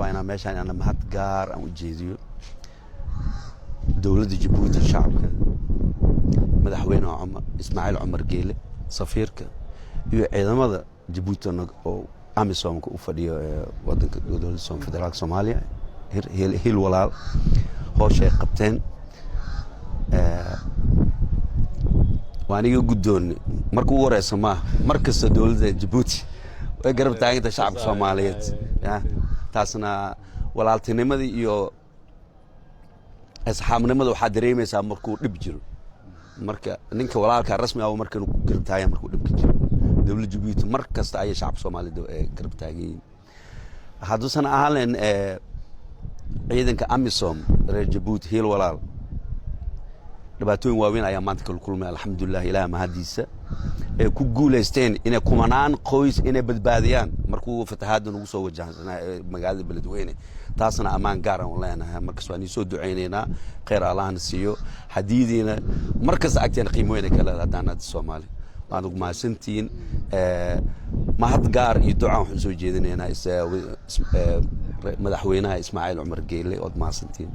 rabaa inaan meeshaan ana mahad gaar aan u jeediyo dawladda Djibouti shacabka madaxweyne Ismaaciil Cumar Geele safiirka iyo ciidamada Djibouti oo AMISOM ku fadhiyo wadanka dowladda federaalka Soomaaliya hil walaal hawshay qabteen waaniga guddoon markuu wareysan ma markasta dawladda Djibouti way garab taaganta shacabka Soomaaliyeed taasna walaaltinimadii iyo asxaabnimada waxa dareemaysaa markuu dhib jiro marka ninka walaalka rasmi ah markuu garab taagan markuu dhib jiro dawladda Djibouti markasta ay shacabka Soomaaliyeed garab taageen hadduu ahaan ciidanka AMISOM reer Djibouti hil walaal dhibaatooyin waaweyn ayaa maanta kala kulmay alxamdulillah ilaahay mahadiisa ee ku guuleysteen inay kumanaan qoys inay badbaadiyaan markuu fatahaadda ugu soo wajahanaa magaalada Beledweyne taasna amaan gaar ah leenahay markaas waan soo duceyneynaa khayr Allahna siiyo hadiidina markaas agteen qiimoyna kala hadaanada Soomaali waan ugu maasantiin mahad gaar iyo duco waxaan soo jeedinaynaa madaxweynaha Ismaaciil Cumar Geele oo maasantiin